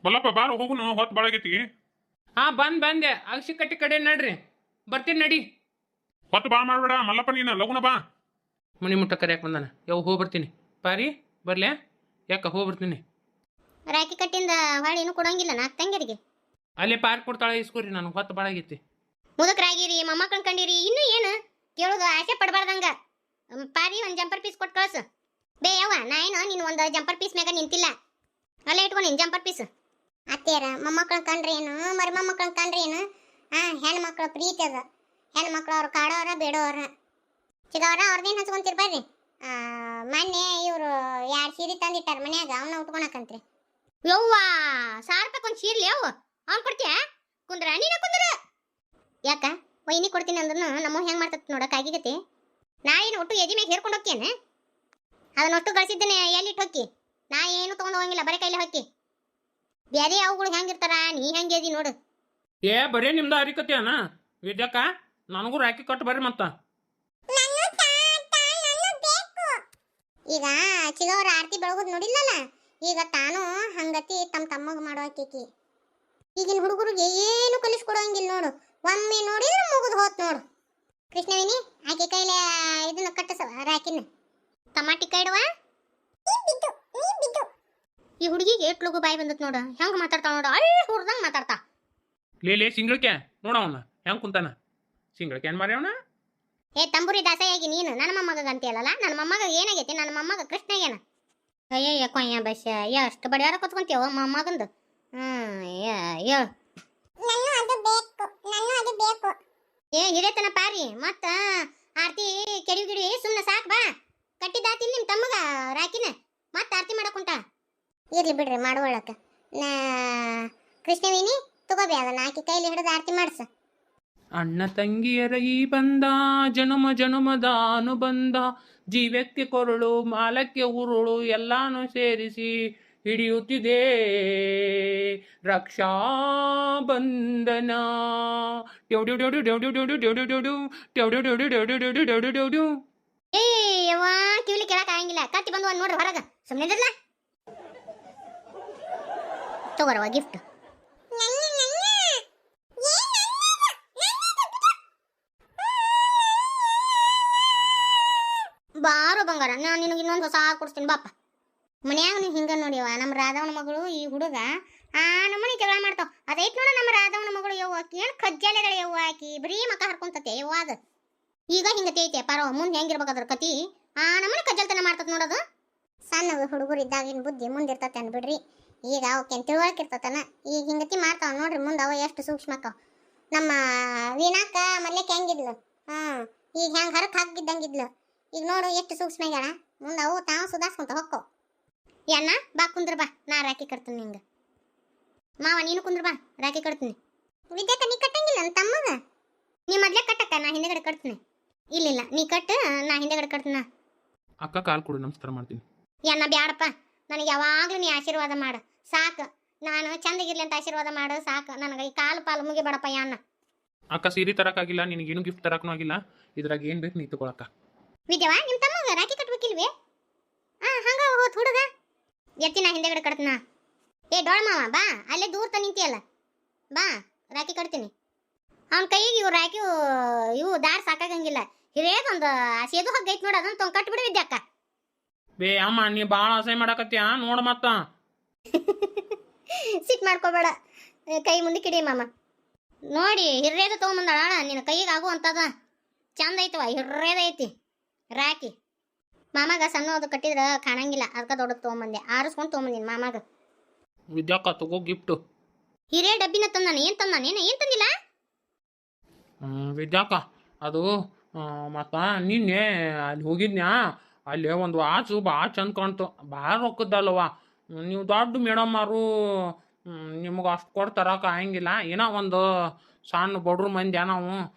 ಬಲ್ಲಪ್ಪ ಬಾರ ಹೋಗುನು ಹೊತ್ತು ಬಾಳಾಗೈತಿ. ಹಾ ಬಂದೆ ಅಗಸಿ ಕಟ್ಟಿ ಕಡೆ ನಡ್ರಿ, ಬರ್ತೀನಿ ನಡಿ. ಹೊತ್ತು ಬಾ ಮಾಡ್ಬೇಡ ಮಲ್ಲಪ್ಪ, ನೀನು ಲಗುನ ಬಾ. ಮನಿ ಮುಟ್ಟ ಕರಿಯಾಕ ಬಂದಾನ. ಯಾವ ಹೋಗಿ ಬರ್ತೀನಿ ಪಾರಿ, ಬರ್ಲ್ಯಾ? ಯಾಕ ಹೋಗಿ ಬರ್ತೀನಿ. ರಾಖಿ ಕಟ್ಟಿಂದ ಹೊಳ್ಳಿ ಇನ್ನೂ ಕೊಡಂಗಿಲ್ಲ ನಾಲ್ಕು ತಂಗಿಯರಿಗೆ. ಅಲ್ಲೇ ಪಾರ್ ಕೊಡ್ತಾಳೆ, ಇಸ್ಕೋರಿ. ನಾನು ಹೊತ್ತು ಬಾಳಾಗೈತಿ. ಮುದಕರಾಗಿರಿ, ಮೊಮ್ಮಕ್ಕಳನ್ನ ಕಂಡಿರಿ, ಇನ್ನೂ ಏನು ಕೇಳೋದು ಆಸೆ ಪಡಬಾರ್ದಂಗ. ಪಾರಿ ಒಂದು ಜಂಪರ್ ಪೀಸ್ ಕೊಟ್ಟು ಕಳ್ಸು. ಬೇ ಯವ್ವ, ನಾ ಏನು ನೀನು ಒಂದು ಜಂಪರ್ ಪೀಸ್ ಮ್ಯಾಗ ನಿಂತಿಲ್ಲ, ಅಲ್ಲೇ ಇಟ್ಕೊ ನೀನು ಜಂಪರ್ ಪೀಸ್. ಅತ್ತೆಯರ ಮೊಮ್ಮಕ್ಕಳನ್ನ ಕಂಡ್ರಿ ಏನು, ಮರಿ ಮೊಮ್ಮಕ್ಕಳನ್ನ ಕಂಡ್ರಿ ಏನು? ಹೆಣ್ಮಕ್ಳ ಪ್ರೀತಿ ಅದ. ಹೆಣ್ಮಕ್ಳು ಅವ್ರು ಕಾಡೋರ ಬೇಡೋರ ಚಿಗವ್ರ ಅವ್ರದ್ದೇನು ಹಚ್ಕೊಂತಿರ್ಬಾರ್ರಿ. ಮೊನ್ನೆ ಇವರು 2 ಸೀರೆ ತಂದಿಟ್ಟಾರ ಮನ್ಯಾಗ, ಅವನ್ನ ಉಟ್ಕೊಳಕಂತ್ರಿ. ಯವ್ವ, 1000 ರೂಪಾಯಿ ಒಂದು ಸೀರ್ಲಿ ಅವು ಅವ್ನು ಕೊಡ್ತೀಯ? ಕುಂದ್ರ ನೀನ ಕುಂದ್ರ. ಯಾಕ ವೈನಿ ಕೊಡ್ತೀನಿ ಅಂದ್ರೂ ನಮ್ಮ ಹೆಂಗೆ ಮಾಡ್ತತ್ ನೋಡ ಕಾಗಿಗತಿ. ನಾಳೇನು ಒಟ್ಟು ಎದಿ ಮ್ಯಾಗ ಹೇರ್ಕೊಂಡು ಹೋಗ್ತೇನೆ. ಅದನ್ನೊಟ್ಟು ಗಳಿಸಿದ್ದೇನೆ ಎಲ್ಲಿಟ್ಟು ಹೊಕ್ಕಿ. ನಾ ಏನು ತೊಗೊಂಡು ಹೋಗಂಗಿಲ್ಲ, ಬರೀ ಕೈಲಿ ಹೊಕ್ಕಿ. ಬೇರೆ ಅವುಗಳು ಹೆಂಗಿರ್ತಾರ, ನೀ ಹೆಂಗೆ ಎದಿ ನೋಡು. ಏ ಬರೇ ನಿಮ್ದು ಅರಿಕತ್ಯಾನ ವಿದ್ಯಾಕ, ನನಗೂ ರಾಖಿ ಕಟ್ಟು ಬರ್ರಿ ಮತ್ತ. ಈಗ ಚಿಗವ್ರ ಆರತಿ ಬೆಳಗುದು ನೋಡಿಲ್ಲಲ್ಲ, ಈಗ ತಾನು ಹಂಗತಿ ತಮ್ಮಗ ಮಾಡೋಕೇಕಿ. ಈಗಿನ ಹುಡುಗರಿಗೆ ಏನು ಕಲಿಸ್ಕೊಡೋಂಗಿಲ್ಲ ನೋಡು. ಒಮ್ಮೆ ನೋಡಿದ್ರೆ ಮುಗಿದು ಹೋತ್ ನೋಡು. ಕೃಷ್ಣವೇಣಿ ಆಕೆ ಕೈಲಿ ಇದನ್ನ ಕಟ್ಟಸ ರಾಕಿನ ಟಮಾಟಿ ಕೈಡುವ. ಈ ಹುಡುಗಿಗೆ ಏಟ್ಲುಗು ಬಾಯಿ ಬಂದತ್ ನೋಡು, ಹೆಂಗ್ ಮಾತಾಡ್ತಾಳ ನೋಡು, ಹುಡ್ದಂಗ್ ಮಾತಾಡ್ತಾ. ಲೇ ಸಿಂಗಳಕ್ಕೆ ನೋಡವನ ಹೆಂಗ್ ಕುಂತಾನ. ಸಿಂಗಳಕ್ಕೆ ಏನ್ ಮಾರ್ಯವನ? ಏ ತಂಬುರಿ ದಾಸಯಾಗಿ ನೀನು ನನ್ನ ಮೊಮ್ಮಗ ಅಂತೀಯಲ್ಲ. ನನ್ನ ಮೊಮ್ಮಗ ಏನಾಗೈತಿ? ನನ್ನ ಮೊಮ್ಮಗ ಕೃಷ್ಣಗೇನ? ಅಯ್ಯ ಕೊಯ್ಯ ಬಸ್ ಎಷ್ಟು ಬಡಿಯಾರ ಕೊತ್ಕೊಂತೀವ ಮೊಮ್ಮಗಂದು. ಏ ಹಿರೇತನ ಪಾರಿ, ಮತ್ತ ಆರತಿ ಕೆಡಿ ಗಿಡಿ ಸುಮ್ಮನೆ ಸಾಕ್ ಬಾ. ಕಟ್ಟಿದಾತಿ ನಿಮ್ ತಮ್ಮಗ ರಾಕಿನ ಮತ್ತ ಆರತಿ ಮಾಡಕೊಂಟ. ಇರ್ಲಿ ಬಿಡ್ರಿ ಮಾಡುವಳಕ. ಕೃಷ್ಣವೇಣಿ ತಗೋಬೇ, ಅದನ್ನ ಆಕಿ ಕೈಲಿ ಹಿಡಿದು ಆರತಿ ಮಾಡ್ಸ. ಅಣ್ಣ ತಂಗಿಯರ ಈ ಬಂದ ಜನುಮ ಜನುಮದ ಅನುಬಂಧ, ಜೀವಕ್ಕೆ ಕೊರಳು ಮಾಲಕ್ಕೆ ಉರುಳು ಎಲ್ಲಾನು ಸೇರಿಸಿ ಹಿಡಿಯುತ್ತಿದೆ ರಕ್ಷಾ ಬಂಧನ. ಏ ಯವ್ವ, ಕಿವಿಲಿ ಕೇಳಕ್ ಆಗಂಗಿಲ್ಲ. ಕತ್ತಿ ಬಂದು ನೋಡ್ರಿ ಹೊರಗ, ಸುಮ್ಮನೆ ಇರಲ್ಲ. ತಗೋರವ ಗಿಫ್ಟ್. ಬಾರೋ ಬಂಗಾರ, ನಾನು ನಿನಗೆ ಇನ್ನೊಂದು ಹೊಸ ಕೊಡಿಸ್ತೀನಿ ಬಾಪ. ಮನ್ಯಾಗ ನೀವು ಹಿಂಗ ನೋಡಿವ ನಮ್ಮ ರಾಧವನ ಮಗಳು ಈ ಹುಡುಗ ನಮ್ಮನೆ ಜಗಳ ಮಾಡ್ತಾವ. ಅದೈತ್ ನೋಡ ನಮ್ಮ ರಾಧವನ ಮಗಳು. ಯವ್ವ ಏನು ಕಜ್ಜಾಲೆಗಳ ಯವ್ವ, ಆಕಿ ಬರೀ ಮಕ ಹರ್ಕೊಂತತೆ ಯವ್ವ. ಅದು ಈಗ ಹಿಂಗತಿ ಐತೆ ಪಾರೋ, ಮುಂದೆ ಹೆಂಗಿರ್ಬೇಕಾದ್ರ ಕತಿ ನಮ್ಮನೆ ಕಜ್ಜಲ್ತನ ಮಾಡ್ತದ ನೋಡೋದು. ಸಣ್ಣ ಹುಡುಗರು ಇದ್ದಾಗಿನ ಬುದ್ಧಿ ಮುಂದಿರ್ತತೆ ಅನ್ಬಿಡ್ರಿ. ಈಗ ಅವಕ್ಕೇನು ತಿಳುವಳಿಕಿರ್ತತನ. ಈಗ ಹಿಂಗತಿ ಮಾಡ್ತಾವ ನೋಡ್ರಿ, ಮುಂದೆ ಅವ ಎಷ್ಟು ಸೂಕ್ಷ್ಮಕ್ಕವ. ನಮ್ಮ ವೀಣಾಕ ಮಲ್ಯಕ್ಕೆ ಹೆಂಗಿದ್ಲು, ಈಗ ಹೆಂಗೆ ಹರಕ್ ಹಾಕಿದ್ದಂಗಿದ್ಲು. ಈಗ ನೋಡು ಎಷ್ಟು ಸೂಕ್ಷ್ಮ ಆಗ್ಯಾಳ. ಮುಂದೆ ಅವು ತಾವು ಸುಧಾರಿಸ್ಕೊಂತ ಹೊಕ್ಕೋ. ಅಣ್ಣ ಬಾ ಕುಂದ್ರ ಬಾ, ನಾ ರಾಖಿ ಕಟ್ತೀನಿ ನಿಂಗೆ. ಮಾವ ನೀನು ಕುಂದ್ರ ಬಾ, ರಾಖಿ ಕಟ್ತೀನಿ. ವಿದ್ಯಾಕ ನೀ ಕಟ್ಟಂಗಿಲ್ಲ ನನ್ನ ತಮ್ಮಗ? ನೀ ಮೊದ್ಲೇ ಕಟ್ಟಕ್ಕ, ನಾ ಹಿಂದೆಗಡೆ ಕಟ್ತೀನಿ. ಇಲ್ಲ ನೀ ಕಟ್ಟು, ನಾ ಹಿಂದೆಗಡೆ ಕಟ್ತೀನ. ಅಕ್ಕ ಕಾಲ್ ಕೊಡು, ನಮಸ್ಕಾರ ಮಾಡ್ತೀನಿ. ಅಣ್ಣ ಬ್ಯಾಡಪ್ಪ, ನನಗೆ ಯಾವಾಗ್ಲೂ ನೀ ಆಶೀರ್ವಾದ ಮಾಡು ಸಾಕು. ನಾನು ಚಂದಗಿರ್ಲಿ ಅಂತ ಆಶೀರ್ವಾದ ಮಾಡು ಸಾಕು. ನನಗೆ ಈ ಕಾಲು ಪಾಲು ಮುಗಿಬೇಡಪ್ಪ ಅಣ್ಣ. ಅಕ್ಕ ಸೀರೆ ತರಕಾಗಿಲ್ಲ, ನಿನಗೇನು ಗಿಫ್ಟ್ ತರಕನೂ ಆಗಿಲ್ಲ. ಇದ್ರಾಗ ಏನು ಬೇಕು ನೀ ತಗೊಳಕ್ಕ. ವಿದ್ಯವಾ ನಿಮ್ಮ ತಮ್ಮಗ ರಾಖಿ ಕಟ್ಬೇಕಿಲ್ವೇ? ಹಂಗ ಹೋತ್ ಹುಡುಗ ಎತ್ತಿನ ಹಿಂದೆಗಡೆ ಕಟ್ತೀನ. ಏ ಡೋಳ ಮಾವ ಬಾ, ಅಲ್ಲೇ ದೂರ ನಿಂತಿಯಲ್ಲ, ಬಾ ರಾಖಿ ಕಟ್ತೀನಿ. ಅವನ ಕೈಗೆ ಇವು ರಾಖಿ ಇವು ದಾರ್ ಸಾಕಾಗಂಗಿಲ್ಲ. ಹಿರೇದೊಂದು ಸೇದು ಹಗ್ಗ ಐತ್ ನೋಡ, ಅದನ್ನ ತೊಗೊಂಡು ಕಟ್ಬಿಡು ವಿದ್ಯಾಕ್ಕ. ಬೇ ಅಮ್ಮ, ನೀ ಭಾಳ ಅಸಹ್ಯ ಮಾಡಕತ್ತೀಯ ನೋಡ ಮತ್ತ. ಸಿಟ್ ಮಾಡ್ಕೋಬೇಡ, ಕೈ ಮುಂದೆ ಕಿಡಿ ಮಾಮ. ನೋಡಿ ಹಿರೇದು ತೊಗೊಂಬಂದಾಳ, ನಿನ್ನ ಕೈಗೆ ಆಗುವಂತದ ಚಂದ ಐತವ. ಹಿರೇದ ಐತಿ ರಾಖಿ. ಮಾಮಾಗ ಸಣ್ಣದು ಕಟ್ಟಿದ್ರೆ ಕಾಣಂಗಿಲ್ಲ, ಅದಕ್ಕೆ ದೊಡ್ಡದು ತೊಗೊಂಬಂದೆ. ಆರಿಸ್ಕೊಂಡು ತೊಗೊಂಬಂದಿನಿ ಮಾಮಾಗ. ವಿದ್ಯಾಕ ತಗೋ ಗಿಫ್ಟು. ಹಿರೇ ಡಬ್ಬಿನ ತಂದಾನೆ. ಏನು ತಂದಾನೆ? ಏನು ತಂದಿಲ್ಲ ವಿದ್ಯಾಕ? ಅದು ಮತ್ತ ನಿನ್ನೆ ಅಲ್ಲಿ ಹೋಗಿದ್ನ್ಯಾ, ಅಲ್ಲಿ ಒಂದು ವಾಚು ಭಾಳ ಚಂದ ಕಾಣ್ತು, ಭಾಳ ರೊಕ್ಕದ್ದಲ್ವ. ನೀವು ದೊಡ್ಡ ಮೇಡಮ್ಮರು, ನಿಮ್ಗೆ ಅಷ್ಟು ಕೊಡ್ತಾರಕ ಆಗಂಗಿಲ್ಲ. ಏನೋ ಒಂದು ಸಣ್ಣ ಬಡ್ರು ಮಂದಿ ನಾವು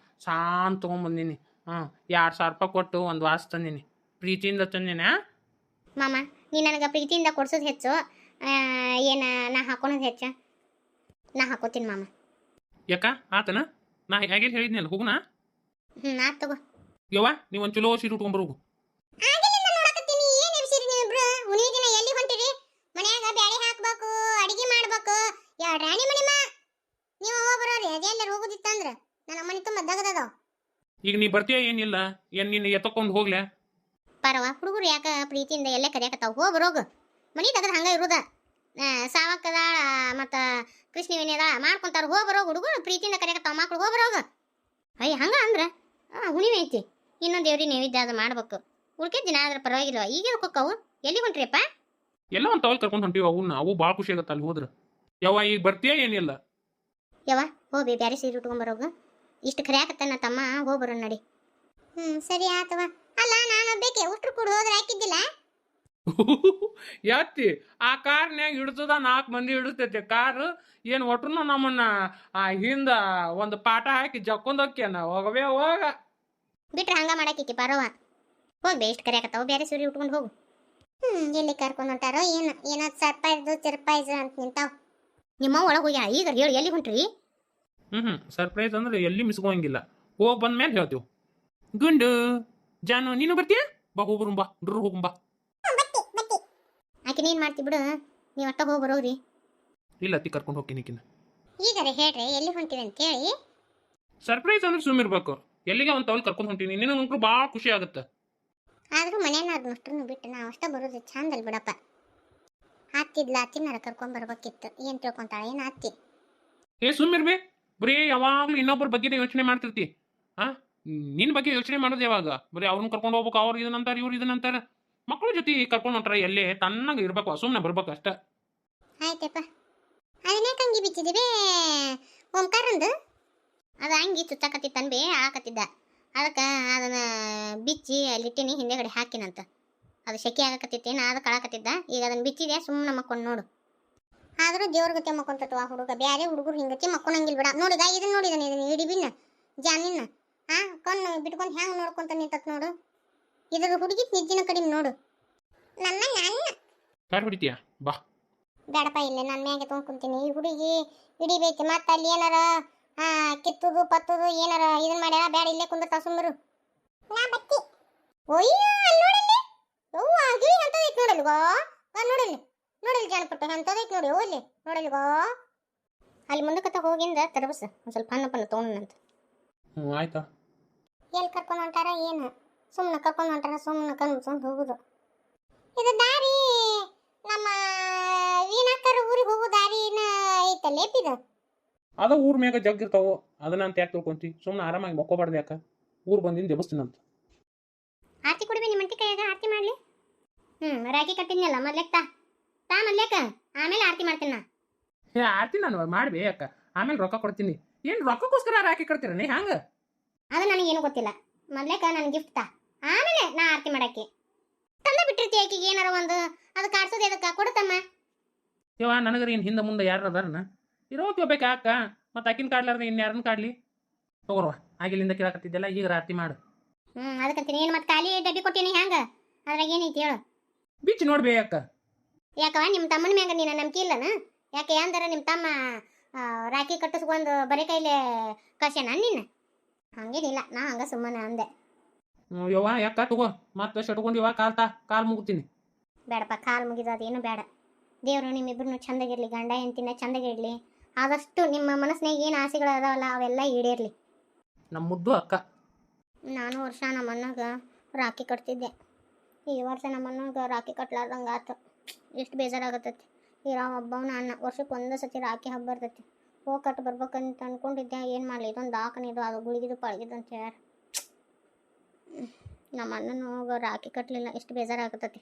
ಸಾನ್ ತೊಗೊಂಬಂದಿನಿ. 2,000 ರೂಪಾಯಿ ಕೊಟ್ಟು ಒಂದು ವಾಚ್ ತಂದೀನಿ, ಪ್ರೀತಿಯಿಂದ ತಂದಿನಿ. ಮಾಮ ನೀ ನನಗೆ ಪ್ರೀತಿಯಿಂದ ಕೊಡ್ಸೋದು ಹೆಚ್ಚು, ಏನು ನಾ ಹಾಕೊಳೋದು ಹೆಚ್ಚು? ನಾ ಹಾಕೋತೀನಿ ಮಾಮ. ಯಾಕ ಆತನ? ನಾ ಹೇಗೆ ಹೇಳಿದ್ನಲ್ಲ ಹೋಗುನಾ? ಆತ್ ತಗೋ. ಯವ್ವ ನೀವು ಒಂದು ಚಲೋ ಸೀರೆ ಉಟ್ಕೊಂಬರೋಗು. ಎಲ್ಲಿ ಹೊಂಟಿರಿ? ಮನ್ಯಾಗ ಬ್ಯಾಳಿ ಹಾಕ್ಬೇಕು, ಅಡಿಗೆ ಮಾಡ್ಬೇಕು, ಅದೆಲ್ಲರೂ ಹೋಗುದಿತ್ತಂದ್ರ ನನ್ನ ಮನೆ ತುಂಬ ದಗದದಾವ. ಈಗ ನೀ ಬರ್ತೀಯ ಏನಿಲ್ಲ ಏನ್ ನೀನು ಎತ್ತಕೊಂಡು ಹೋಗ್ಲೆ? ಪರವ ಹುಡುಗರು ಯಾಕ ಪ್ರೀತಿಯಿಂದ ಎಲ್ಲೇ ಕರಿಯಾಕತ್ತಾವ, ಹೋಗ್ಬರೋಗು. ಮನಿ ತೆಗದ್ ಹಂಗ ಇರುದ. ಸಾವಕ್ಕದಾಳ ಮತ್ತ ಕೃಷ್ಣವೇಣಿ ಅದಾಳ ಮಾಡ್ಕೊಂತಾರ, ಹೋಗ್ಬರೋಗು. ಹುಡುಗರು ಪ್ರೀತಿಯಿಂದ ಕರಿಯಾಕತ್ತಾವ ಮಕ್ಳು, ಹೋಗ್ಬರೋಗು. ಅಯ್ಯ ಹಂಗ ಅಂದ್ರ ಹುಣಿವೆ ಐತಿ, ಇನ್ನೊಂದು ದೇವ್ರಿ ನೈವೇದ್ಯ ಅದು ಮಾಡ್ಬೇಕು. ಉಳ್ಕಿದ ದಿನ ಆದ್ರೆ ಪರವಾಗಿಲ್ಲ. ಈಗ ಹೋಕ್ಕವು ಎಲ್ಲಿ ಹೊಂಟ್ರಿಯಪ್ಪ? ಎಲ್ಲ ಒಂದು ತವಲ್ ಕರ್ಕೊಂಡು ಹೊಂಟಿವಿ. ಅವು ಭಾಳ ಖುಷಿ ಆಗತ್ತ ಅಲ್ಲಿ ಹೋದ್ರ. ಯವ್ವ ಈಗ ಬರ್ತೀಯ ಏನಿಲ್ಲ? ಯವ್ವ ಹೋಗಿ ಬ್ಯಾರೆ ಸೀರೆ ಉಟ್ಕೊಂಬರೋಗು. ಇಷ್ಟು ಕರಿಯಾಕತ್ತಾನ ತಮ್ಮ, ಹೋಗ್ಬರೋ ನಡಿ. ಸರಿ ಆತವ. ಅಲ್ಲ ನಾನು ಬೇಕೆ ಉಷ್ಟ್ರು ಕೂಡ ಹೋದ್ರೆ ಹಾಕಿದ್ದಿಲ್ಲ. ಯಾತಿ ಆ ಕಾರ್ನ್ಯಾಗ ಹಿಡ್ತದ 4 ಮಂದಿ ಹಿಡಿಸ್ತೈತಿ ಕಾರ್. ಏನು ಒಟ್ರು ನಮ್ಮನ್ನ ಆ ಹಿಂದ ಒಂದು ಪಾಠ ಹಾಕಿ ಜಕ್ಕೊಂಡೋಕ್ಯಾನ. ಹೋಗವೇ ಹೋಗ ಬಿಟ್ರೆ ಹಂಗ ಮಾಡಾಕಿ ಪರವ. ಹೋಗ್ಬೇ ಇಷ್ಟು ಕರಿಯಾಕತ್ತಾವ, ಬೇರೆ ಸೀರೆ ಉಟ್ಕೊಂಡು ಹೋಗು. ಎಲ್ಲಿ ಕರ್ಕೊಂಡು ಹೊಂಟಾರೋ ಏನು, ಏನೋ ಸರ್ಪ್ರೈಸ್ ಅಂತ ನಿಂತಾವ. ನಿಮ್ಮ ಒಳಗೆ ಹೋಗ್ಯಾ ಈಗ ಹೇಳಿ ಎಲ್ಲಿ ಹೊಂಟ್ರಿ? ಸರ್ಪ್ರೈಸ್ ಅಂದ್ರೆ ಎಲ್ಲಿ ಮಿಸ್ಕೋಂಗಿಲ್ಲ. ಹೋಗಿ ಬಂದ್ಮೇಲೆ ಹೇಳ್ತೀವಿ. ಗುಂಡು ಜಾನು ನೀನು ಬರ್ತೀಯ? ಬಾ ಹೋಗ್ಬರುಂಬಾ, ಡ್ರೂ ಹೋಗುಂಬಾ. ಆಕೆ ನೀನ್ ಮಾಡ್ತಿ ಬಿಡು, ನೀವು ಅಟ್ಟ ಹೋಗಿ ಬರೋರಿ. ಇಲ್ಲ ಅತ್ತಿ ಕರ್ಕೊಂಡು ಹೋಗ್ತೀನಿ ಈಕಿನ. ಈಗಾರೆ ಹೇಳ್ರಿ ಎಲ್ಲಿ ಹೊಂಟಿವಿ ಅಂತ ಹೇಳಿ. ಸರ್ಪ್ರೈಸ್ ಅಂದ್ರೆ ಸುಮ್ಮಿರ್ಬೇಕು. ಎಲ್ಲಿಗೆ ಒಂದು ತವಲ್ ಕರ್ಕೊಂಡು ಹೊಂಟೀನಿ, ನಿನ್ನ ನೋಡ್ರು ಭಾಳ ಖುಷಿ ಆಗುತ್ತೆ. ಆದ್ರೂ ಮನೆಯನ್ನ ಅಷ್ಟನ್ನು ಬಿಟ್ಟು ನಾವು ಅಷ್ಟ ಬರೋದು ಚಂದಲ್ ಬಿಡಪ್ಪ. ಅತ್ತಿದ್ಲ ಅತ್ತಿನಾರ ಕರ್ಕೊಂಡ್ ಬರ್ಬೇಕಿತ್ತು. ಏನ್ ತಿಳ್ಕೊಂತಾಳ ಏನ್ ಅತ್ತಿ? ಸುಮ್ಮಿರ್ಬೇ, ಬರೀ ಯಾವಾಗ್ಲೂ ಇನ್ನೊಬ್ಬರ ಬಗ್ಗೆ ಯೋಚನೆ ಮಾಡ್ತಿರ್ತಿ. ನಿನ್ನ ಬಗ್ಗೆ ಯೋಚನೆ ಮಾಡೋದು ಯಾವಾಗ? ಬರೀ ಅವ್ರನ್ನ ಕರ್ಕೊಂಡು ಹೋಗ್ಬೇಕು, ಅವ್ರು ಇದನ್ನಂತಾರೆ ಇವ್ರು ಇದನ್ನಂತಾರೆ. ಮಕ್ಕಳ ಜೊತೆ ಕರ್ಕೊಂಡು ಹೊಂಟ್ರೆ ಎಲ್ಲೇ ತನ್ನಾಗ ಇರ್ಬೇಕು, ಸುಮ್ಮನೆ ಬರ್ಬೇಕು ಅಷ್ಟ. ಆಯ್ತಪ್ಪ. ಅದನ್ನೇ ಕಂಗಿ ಬಿಚ್ಚಿದಿವಿ ಓಂಕಾರಂದು. ಅದು ಹಂಗಿ ಚುಚ್ಚಾಕತ್ತಿತ್ತು ಅನ್ಬಿ ಆಕತ್ತಿದ್ದ. ಅದಕ್ಕೆ ಅದನ್ನ ಬಿಚ್ಚಿ ಅಲ್ಲಿಟ್ಟಿನಿ, ಹಿಂದೆಗಡೆ ಹಾಕಿನಂತ. ಅದು ಶೆಕೆ ಆಗಕತ್ತಿತ್ತೇನು ಅದು ಕಳಾಕತ್ತಿದ್ದ. ಈಗ ಅದನ್ನ ಬಿಚ್ಚಿದೆ, ಸುಮ್ಮನೆ ಮಕ್ಕೊಂಡು ನೋಡು. ಆದರೂ ದೇವ್ರ ಗತಿ ಮಕ್ಕೊಂತತ್ವ ಹುಡುಗ. ಬ್ಯಾರೆ ಹುಡುಗರು ಹಿಂಗತಿ ಮಕ್ಕೊಂಡಂಗಿಲ್ ಬಿಡ. ನೋಡಿದ ಇದನ್ನ ನೋಡಿದಾನೆ, ಇದನ್ನ ಇಡಿಬಿನ್ನ ಜಾನಿನ ಕಣ್ಣು ಬಿಟ್ಕೊಂಡು ಹೆಂಗೆ ನೋಡ್ಕೊಂತ ನಿಂತತ್ ನೋಡು. ಇದ್ರ ಹುಡುಗಿ ನಿಜ್ಜಿನ ಕಡಿಮೆ ನೋಡು. ನನ್ನ ಯಾರು ಹೊಡಿತೀಯ? ಬಾ ಬೇಡಪ್ಪ, ಇಲ್ಲೇ ನನ್ನ ಮ್ಯಾಗೆ ತೊಗೊಂಡು ಕುಂತೀನಿ. ಈ ಹುಡುಗಿ ಹಿಡಿಬೇಕು. ಮತ್ತೆ ಅಲ್ಲಿ ಏನಾರ ಕಿತ್ತುದು ಪತ್ತುದು ಏನಾರ ಇದನ್ನ ಮಾಡ್ಯಾರ. ಬೇಡ, ಇಲ್ಲೇ ಕುಂದಿರ್ತಾವ ಸುಮ್ಮರು. ಒಯ್ಯ ಅಲ್ಲಿ ನೋಡಲ್ಲಿ ಅವ್ವ ಗಿಳಿ ಅಂತದೈತಿ ನೋಡಲ್ಗೋ. ನೋಡಲ್ಲಿ ನೋಡಲ್ಲಿ ಜಾನಪಟ್ಟ ಅಂತದೈತಿ ನೋಡಿ. ಓಲ್ಲಿ ನೋಡಲ್ಗೋ. ಅಲ್ಲಿ ಮುಂದಕ್ಕತ್ತ ಹೋಗಿಂದ ತರಬಸ್ ಒಂದು ಸ್ವಲ್ಪ ಹಣ್ಣು ತೊಗೊಂಡಂತ. ಆಯ್ತಾ? ಎಲ್ಲಿ ಕರ್ಕೊಂಡು ಹೊಂಟಾರ ಏನು? ಸುಮ್ಮನೆ ಕರ್ಕೊಂಡು ಹೊಂಟಾರ, ಸುಮ್ಮನೆ ಕನ್ಸ್ಕೊಂಡು ಹೋಗುದು. ಇದು ದಾರಿ ನಮ್ಮ ವೀಣಾಕರ್ ಊರಿಗೆ ಹೋಗೋ ದಾರಿನ ಐತಲ್ಲ ಏಪಿದ. ಅದ ಊರ್ ಮ್ಯಾಗ ಜಗ್ ಇರ್ತಾವು, ಅದನ್ನ ಅಂತ ಯಾಕೆ ತಿಳ್ಕೊಂತಿ? ಸುಮ್ಮನೆ ಆರಾಮಾಗಿ ಮಕ್ಕೋಬಾರ್ದು. ಯಾಕ ಊರ್ ಬಂದಿನ ದೇವಸ್ಥಾನಂತ. ಆರತಿ ಕೊಡ್ಬಿ ನಿಮ್ಮ ಮಂಟಿ ಕೈಯಾಗ, ಆರತಿ ಮಾಡ್ಲಿ. ರಾಗಿ ಕಟ್ಟಿದ್ನಲ್ಲ ಮೊದ್ಲೆಕ್ ತಾ ಮೊದ್ಲೆಕ, ಆಮೇಲೆ ಆರತಿ ಮಾಡ್ತೀನಿ ನಾ. ಆರತಿ ನಾನು ಮಾಡ್ಬೇ ಯಾಕ, ಆಮೇಲೆ ರೊಕ್ಕ ಕೊಡ್ತೀನಿ. ಏನು ರೊಕ್ಕಕ್ಕೋಸ್ಕರ ರಾಕಿ ಕಟ್ತೀರ ಹಂಗ? ಅದು ನನಗೇನು ಗೊತ್ತಿಲ್ಲ. ಮೊದ್ಲೇಕ ನನ್ನ ಗಿಫ್ಟ್ ತಾ, ಆಮೇಲೆ ನಾ ಆರತಿ ಮಾಡಕ್ಕೆ ತಂದ ಬಿಟ್ಟಿರ್ತಿ. ಆಕಿಗೆ ಏನಾರ ಒಂದು ಅದು ಕಾಡ್ಸೋದು ಎದಕ್ಕೆ ಕೊಡುತ್ತಮ್ಮ. ಇವ ನನಗರ ಏನು ಹಿಂದೆ ಮುಂದೆ ಯಾರು ಅದಾರನ ಇರೋಕೆ ಹೋಗ್ಬೇಕಾ ಅಕ್ಕ? ಮತ್ತೆ ಆಕಿನ ಕಾಡ್ಲಾರ್ದ ಇನ್ಯಾರನ್ನ ಕಾಡ್ಲಿ? ತಗೋರ್ವ, ಆಗಿಲ್ಲಿಂದ ಕೇಳಕತ್ತಿದ್ದೆಲ್ಲ ಈಗ ಆರತಿ ಮಾಡು. ಅದಕ್ಕಂತೀನಿ. ಏನು ಮತ್ತೆ ಖಾಲಿ ಡಬ್ಬಿ ಕೊಟ್ಟೀನಿ ಹ್ಯಾಂಗ? ಅದ್ರಾಗ ಏನೈತಿ ಹೇಳು? ಬಿಚ್ಚಿ ನೋಡ್ಬೇ ಯಾಕ? ಯಾಕವ ನಿಮ್ಮ ತಮ್ಮನ ಮ್ಯಾಗ ನೀನು ನಂಬಿಕೆ ಇಲ್ಲನ? ಯಾಕೆ ಅಂದ್ರೆ ನಿಮ್ಮ ತಮ್ಮ ರಾಖಿ ಕಟ್ಟಿಸ್ಕೊಂಡು ಬರೀ ಕೈಲೇ ಕಳ್ಸ್ಯಾನ ನಿನ್ನ? ಹಂಗೇನಿಲ್ಲ, ನಾ ಹಂಗ ಸುಮ್ಮನೆ ಅಂದೆ. ಯವ್ವ ಯಾಕ ತಗೋ, ಮತ್ತೆ ಶಟ್ಕೊಂಡಿವ ಕಾಲ್ ಮುಗ್ತೀನಿ. ಬೇಡಪ್ಪ, ಕಾಲು ಮುಗಿದು ಅದೇನು ಬೇಡ. ದೇವರು ನಿಮ್ಮಿಬ್ಬರನ್ನು ಚಂದಾಗಿರ್ಲಿ, ಗಂಡ ಹೆಂಡತಿನ ಚಂದಾಗಿರ್ಲಿ. ಆದಷ್ಟು ನಿಮ್ಮ ಮನಸ್ಸಿನಾಗ ಏನು ಆಸೆಗಳು ಅದಾವಲ್ಲ ಅವೆಲ್ಲ ಈಡೇರ್ಲಿ. ನಮ್ಮ ಮುದ್ದು ಅಕ್ಕ. ನಾನು ವರ್ಷ ನಮ್ಮ ಅಣ್ಣಗ ರಾಖಿ ಕಟ್ತಿದ್ದೆ. ಈ ವರ್ಷ ನಮ್ಮ ಅಣ್ಣಗ ರಾಖಿ ಕಟ್ಲಾರ್ದಂಗೆ ಆತು. ಎಷ್ಟು ಬೇಜಾರಾಗತ್ತೈತಿ. ಇರೋ ಒಬ್ಬವನ ಅಣ್ಣ, ವರ್ಷಕ್ಕೆ ಒಂದೇ ಸತಿ ರಾಖಿ ಹಬ್ಬ ಬರ್ತೈತಿ. ಹೋಗಿ ಕಟ್ಟು ಬರ್ಬೇಕಂತ ಅನ್ಕೊಂಡಿದ್ದೆ. ಏನು ಮಾಡಲಿ, ಇದೊಂದು ದಾಖಲೆ ಇದು, ಅದು ಗುಳಿಗಿದು ಪಳಗಿದು ಅಂತ ಹೇಳ್ಯಾರ. ನಮ್ಮ ಅಣ್ಣನ ಹೋಗ ರಾಖಿ ಕಟ್ಟಲಿಲ್ಲ, ಎಷ್ಟು ಬೇಜಾರಾಗತ್ತೈತಿ.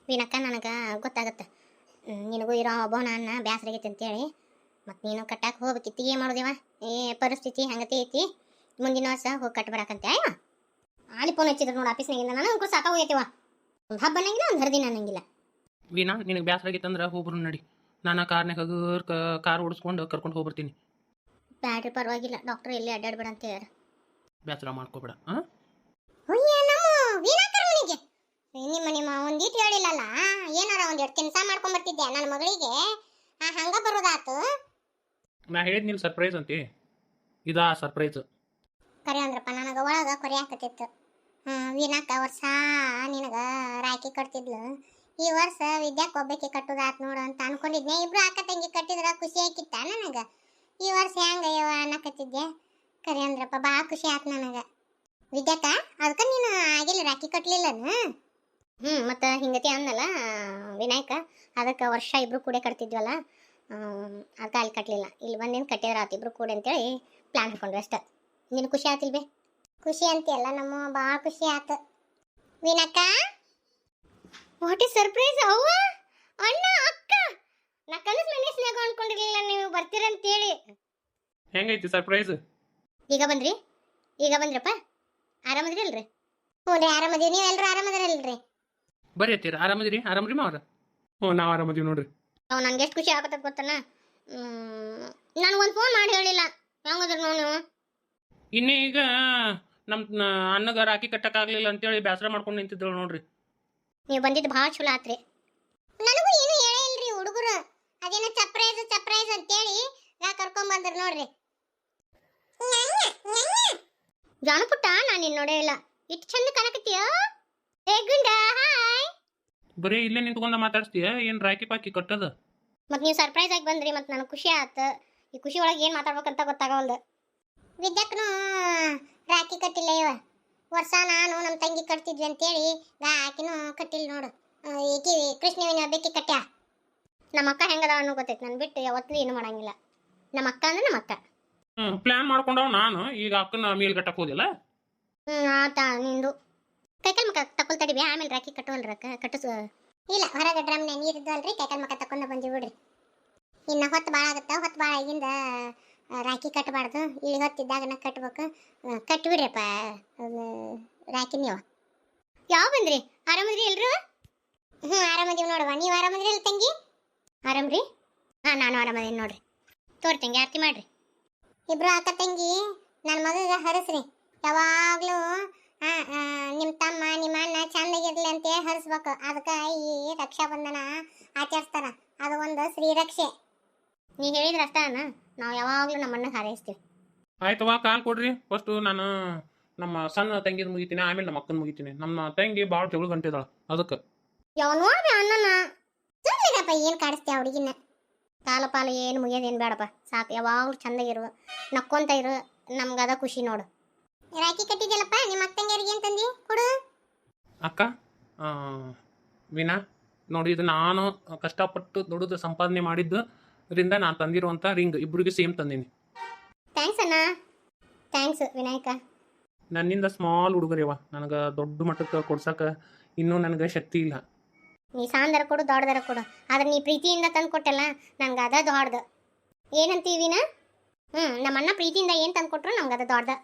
ವೀಣಕ್ಕ ನನಗೆ ಗೊತ್ತಾಗತ್ತೆ, ನಿನಗೂ ಇರೋ ಒಬ್ಬವನ ಅಣ್ಣ ಬ್ಯಾಸರಾಗೈತಿ ಅಂತೇಳಿ. ಮತ್ತು ನೀನು ಕಟ್ಟಾಕೆ ಹೋಗ್ಬೇಕಿತ್ತು. ಏನು ಮಾಡೋದಿವ, ಪರಿಸ್ಥಿತಿ ಹಂಗತಿ ಐತಿ. ಮುಂದಿನ ವರ್ಷ ಹೋಗಿ ಕಟ್ಟು ಬರಾಕಂತೆ. ಅಯ್ಯೋ ಅಲ್ಲಿ ಫೋನ್ ಹಚ್ಚಿದ್ರು ನೋಡಿ ಆಫೀಸ್ನಾಗಿಂದ. ನನಗೆ ಕೂಡ ಸಾಕಾಗೋಗೈತಿವ. ಒಂದು ಹಬ್ಬ ಅನ್ನಂಗಿಲ್ಲ, ಒಂದು ಹರಿದಿನ ಅನ್ನಂಗಿಲ್ಲ. ವೀಣಾ, ನಿನಗೆ ಬ್ಯಾಸರಾಗಿತ್ತಂದ್ರೆ ಹೋಗ್ಬರು ನಡಿ. ನಾನು ಕಾರ್ನಾಗ ಕಾರ್ ಓಡಿಸ್ಕೊಂಡು ಕರ್ಕೊಂಡು ಹೋಗ್ಬರ್ತೀನಿ. ಬ್ಯಾಡ್ರಿ, ಪರವಾಗಿಲ್ಲ. ಡಾಕ್ಟರ್ ಎಲ್ಲಿ ಅಡ್ಡಾಡ್ಬೇಡ ಅಂತ ಹೇಳ್ಯಾರ. ಬೇಸರ ಮಾಡ್ಕೋಬೇಡ. ನಿಮ್ಮ ಒಂದೀಟ್ ಹೇಳಿಲ್ಲಲ್ಲ, ಏನಾರ ಒಂದೆರಡು ಕೆಲಸ ಮಾಡ್ಕೊಂಡ್ಬರ್ತಿದ್ದೆ ನನ್ನ ಮಗಳಿಗೆ. ಹಂಗ ಬರೋದಾತು. ನಾ ಹೇಳಿದ್ನಿಲ್ಲ ಸರ್ಪ್ರೈಸ್ ಅಂತಿ, ಇದಾ ಸರ್ಪ್ರೈಸ್. ಕರೆ ಅಂದ್ರಪ್ಪ, ನನಗೆ ಒಳಗೆ ಕೊರೆ ಹಾಕತ್ತಿತ್ತು. ವೀಣಾಕ ವರ್ಷ ನಿನಗೆ ರಾಖಿ ಕಟ್ತಿದ್ಲು. ಈ ವರ್ಷ ವಿದ್ಯಾಕ್ಕೆ ಒಬ್ಬಕ್ಕೆ ಕಟ್ಟೋದಾತ್ ನೋಡು ಅಂತ ಅನ್ಕೊಂಡಿದ್ನೆ. ಇಬ್ರು ಅಕ್ಕ ತಂಗಿ ಕಟ್ಟಿದ್ರ ಖುಷಿ ಆಕಿತ್ತ ನನಗೆ. ಈ ವರ್ಷ ಹೆಂಗಯ್ಯವ ಅನ್ನಕತ್ತಿದ್ದೆ ಕರೆ ಅಂದ್ರಪ್ಪ ಭಾಳ ಖುಷಿ ಆಯ್ತು ನನಗೆ. ವಿದ್ಯಾಕ ಅದಕ್ಕೆ ನೀನು ಆಗಿಲ್ಲ ರಾಖಿ ಕಟ್ಲಿಲ್ಲನ? ಮತ್ತು ಹಿಂಗತಿ ಅನ್ನಲ್ಲ ವಿನಾಯಕ, ಅದಕ್ಕೆ ವರ್ಷ ಇಬ್ರು ಕೂಡ ಕಟ್ತಿದ್ವಲ್ಲ, ಅದಕ್ಕೆ ಅಲ್ಲಿ ಕಟ್ಟಲಿಲ್ಲ. ಇಲ್ಲಿ ಬಂದೇನು ಕಟ್ಟಿದ್ರೆ ಆತು ಇಬ್ರು ಕೂಡ ಅಂತೇಳಿ ಪ್ಲ್ಯಾನ್ ಹಾಕೊಂಡ್ರೆ ಅಷ್ಟೆ. ನೀನು ಖುಷಿ ಆತಿಲ್ವೇ? ಖುಷಿ ಅಂತೀಯಲ್ಲ, ನಮ್ಮ ಭಾಳ ಖುಷಿ ಆಯ್ತು. ವಿನಾಕ ವಾಟ್ ಇಸ್ ಸರ್ಪ್ರೈಸ್! ಅವ್ವ ಅಣ್ಣ ಅಕ್ಕ, ನಾ ಕನಸು ಮನಸ್ಸಿನಾಗ ಅನ್ಕೊಂಡಿರ್ಲಿಲ್ಲ ನೀವು ಬರ್ತೀರಂತೇಳಿ. ಹೆಂಗೈತಿ ಸರ್ಪ್ರೈಸ್? ಈಗ ಬಂದ್ರಪ್ಪ? ಆರಾಮದ್ರಿ ಅಲ್ರಿ? ಹ್ಞೂ ರೀ ಆರಾಮದೀವಿ. ನೀವು ಎಲ್ಲರೂ ಆರಾಮದಿರಲ್ರಿ? ಬರ್ರಿ ಅತ್ತೀರ, ಆರಾಮ್ರಿ ಮಾವ್ರ? ಹ್ಞೂ ನಾವು ಆರಾಮದೀವಿ ನೋಡ್ರಿ. ಅವ್ ನನಗೆ ಎಷ್ಟು ಖುಷಿ ಆಗತ್ತ ಗೊತ್ತನ. ನನಗೊಂದು ಫೋನ್ ಮಾಡಿ ಹೇಳಿಲ್ಲ, ಹೆಂಗದ್ರಿ ನೀವು? ಇನ್ನೇ ಈಗ ನಮ್ಮ ಅಣ್ಣಗ ರಾಖಿ ಕಟ್ಟಕ್ಕಾಗಲಿಲ್ಲ ಅಂತೇಳಿ ಬೇಸರ ಮಾಡ್ಕೊಂಡು ನಿಂತಿದ್ದಳು ನೋಡ್ರಿ. ನೀವು ಬಂದಿದ್ದು ಭಾಳ ಚಲೋ ಆತ್ರಿ. ನನಗೂ ಏನು ಹೇಳೇ ಇಲ್ರಿ ಹುಡುಗರು, ಅದೇನೋ ಸರ್ಪ್ರೈಸ್ ಅಂತೇಳಿ ನಾ ಕರ್ಕೊಂಬಂದ್ರು ನೋಡ್ರಿ. ಜಾನಪುಟ್ಟ, ನಾನು ನಿನ್ನ ನೋಡೇ ಇಲ್ಲ, ಇಷ್ಟು ಚಂದ ಕಾಣಕತ್ತೀಯ. ಏ ಗುಂಡ, ಹಾಯ್. ಬರೀ ಇಲ್ಲೇ ನಿಂತ್ಕೊಂಡ ಮಾತಾಡ್ಸ್ತೀಯ, ಏನು ರಾಖಿ ಪಾಕಿ ಕಟ್ಟದ? ಮತ್ತು ನೀವು ಸರ್ಪ್ರೈಸ್ ಆಗಿ ಬಂದ್ರಿ, ಮತ್ತು ನನಗೆ ಖುಷಿ ಆಯ್ತು. ಈ ಖುಷಿ ಒಳಗೆ ಏನು ಮಾತಾಡ್ಬೇಕಂತ ಗೊತ್ತಾಗವಲ್ದು. ವಿದ್ಯಾಕ್ಕೂ ರಾಖಿ ಕಟ್ಟಿಲ್ಲ ಇವ ವರ್ಷ. ನಾನು ನಮ್ಮ ತಂಗಿ ಕಟ್ತಿದ್ವಿ ಅಂತೇಳಿ ಆಕಿನೂ ಕಟ್ಟಿಲ್ಲ ನೋಡು. ಈಕಿ ಕೃಷ್ಣವಿನ ಬೆಕ್ಕಿ ಕಟ್ಟ್ಯಾ. ನಮ್ಮ ಅಕ್ಕ ಹೆಂಗದ ಅನ್ನೋ ಗೊತ್ತೈತೆ, ನಾನು ಬಿಟ್ಟು ಯಾವತ್ತೂ ಏನು ಮಾಡಂಗಿಲ್ಲ. ನಮ್ಮ ಅಕ್ಕ ಅಂದ್ರೆ ನಮ್ಮ ಅಕ್ಕ. ಪ್ಲ್ಯಾನ್ ಮಾಡ್ಕೊಂಡವ್ ನಾನು, ಈಗ ಅಕ್ಕನ ಮೇಲ್ ಕಟ್ಟಕ್ಕೆ ಹೋದಿಲ್ಲ. ಆತ ನಿಂದು ಕೈಕಲ್ ಮಕ್ಕ ತಕೊಲ್ ತಡಿಬಿ, ಆಮೇಲೆ ರಾಖಿ ಕಟ್ಟುವಲ್ರ ಕಟ್ಟಿಸು. ಇಲ್ಲ, ಹೊರಗೆ ಡ್ರಮ್ನೆ ನೀರಿದ್ದಲ್ರಿ, ಕೈಕಲ್ ಮಕ್ಕ ತಕೊಂಡು ಬಂದಿ ಬಿಡ್ರಿ. ಇನ್ನು ಹೊತ್ತು ಭಾಳ ಆಗುತ್ತೆ, ಹೊತ್ತು ಭಾಳ ಆಗಿಂದ ರಾಖಿ ಕಟ್ಟಬಾರ್ದು. ಇಲ್ಲಿ ಹೊತ್ತಿದ್ದಾಗ ಕಟ್ಬೇಕು. ಕಟ್ಬಿಡ್ರಪ್ಪ ಅದು ರಾಖಿ. ನೀವು ಯಾವ ಬಂದ್ರಿ? ಆರಾಮದ್ರಿ ಎಲ್ರು? ಆರಾಮದೀವಿ ನೋಡುವ. ನೀವು ಆರಾಮದ್ರಿ ಅಲ್ಲ ತಂಗಿ? ಆರಾಮ್ರಿ? ನಾನು ಆರಾಮದೀನಿ ನೋಡ್ರಿ. ತೋರಿ ತಂಗಿ ಆರತಿ ಮಾಡ್ರಿ. ಇಬ್ರು ಅಕ್ಕ ತಂಗಿ ನನ್ನ ಮಗಗೆ ಹರಸ್ರಿ. ಯಾವಾಗಲೂ ನಿಮ್ಮ ತಮ್ಮ ನಿಮ್ಮ ಅಣ್ಣ ಚಂದಾಗಿರ್ಲಿ ಅಂತೇಳಿ ಹರಿಸ್ಬೇಕು. ಅದಕ್ಕೆ ಈ ರಕ್ಷಾಬಂಧನ ಆಚರಿಸ್ತಾರ, ಅದು ಒಂದು ಶ್ರೀರಕ್ಷೆ. ನೀವು ಹೇಳಿದ್ರೆ ಅಷ್ಟನ, ನಾವು ಯಾವಾಗಲೂ ನಮ್ಮ ಅಣ್ಣಗೆ ಹಾರೈಸ್ತೀವಿ. ಆಯ್ತವಾ, ಕಾಲ್ ಕೊಡ್ರಿ. ಫಸ್ಟು ನಾನು ನಮ್ಮ ಸಣ್ಣ ತಂಗಿದ್ ಮುಗಿತೀನಿ, ಆಮೇಲೆ ನಮ್ಮ ಅಕ್ಕನ ಮುಗಿತೀನಿ. ನಮ್ಮ ತಂಗಿ ಭಾಳ ಜಗಳ ಗಂಟಿದಾಳ, ಅದಕ್ಕೆ. ಯಾವ ನೋಡ್ರಿ ಅಣ್ಣನ ಸುಮ್ಮನಿರಪ್ಪ, ಏನು ಕಾಡಿಸ್ತೀಯ ಹುಡುಗಿನ? ಕಾಲ ಪಾಲು ಏನು ಮುಗಿಯೋದೇನು ಬೇಡಪ್ಪ, ಸಾಕು. ಯಾವಾಗಲೂ ಚಂದಾಗಿರುವ, ನಕ್ಕೊಂತ ಇರು, ನಮ್ಗೆ ಅದ ಖುಷಿ ನೋಡು. ರಾಖಿ ಕಟ್ಟಿದ್ಯಲ್ಲಪ್ಪ, ನಿಮ್ಮ ಅಕ್ಕ ತಂಗಿಯರಿಗೆ ಏನು ತಂದಿ ಕೊಡು. ಅಕ್ಕ, ವಿನಾ ನೋಡಿ, ಇದು ನಾನು ಕಷ್ಟಪಟ್ಟು ದುಡಿದು ಸಂಪಾದನೆ ಮಾಡಿದ್ದು ಇದರಿಂದ ನಾನು ತಂದಿರುವಂಥ ರಿಂಗ್ ಇಬ್ಬರಿಗೆ ಸೇಮ್ ತಂದೀನಿ. ಥ್ಯಾಂಕ್ಸ್ ಅಣ್ಣ. ಥ್ಯಾಂಕ್ಸ್ ವಿನಾಯಕ. ನನ್ನಿಂದ ಸ್ಮಾಲ್ ಹುಡುಗರಿವ, ನನಗೆ ದೊಡ್ಡ ಮಟ್ಟಕ್ಕೆ ಕೊಡ್ಸಕ್ಕೆ ಇನ್ನೂ ನನಗೆ ಶಕ್ತಿ ಇಲ್ಲ. ನೀ ಸಾಂದರ ಕೊಡು, ದೊಡ್ಡದರ ಕೊಡು, ಆದ್ರೆ ನೀ ಪ್ರೀತಿಯಿಂದ ತಂದು ಕೊಟ್ಟಲ್ಲ, ನಂಗೆ ಅದ ದೊಡ್ಡದು. ಏನಂತೀವಿನ? ನಮ್ಮ ಅಣ್ಣ ಪ್ರೀತಿಯಿಂದ ಏನು ತಂದು ಕೊಟ್ಟರು ನಮ್ಗೆ ಅದು ದೊಡ್ಡದು.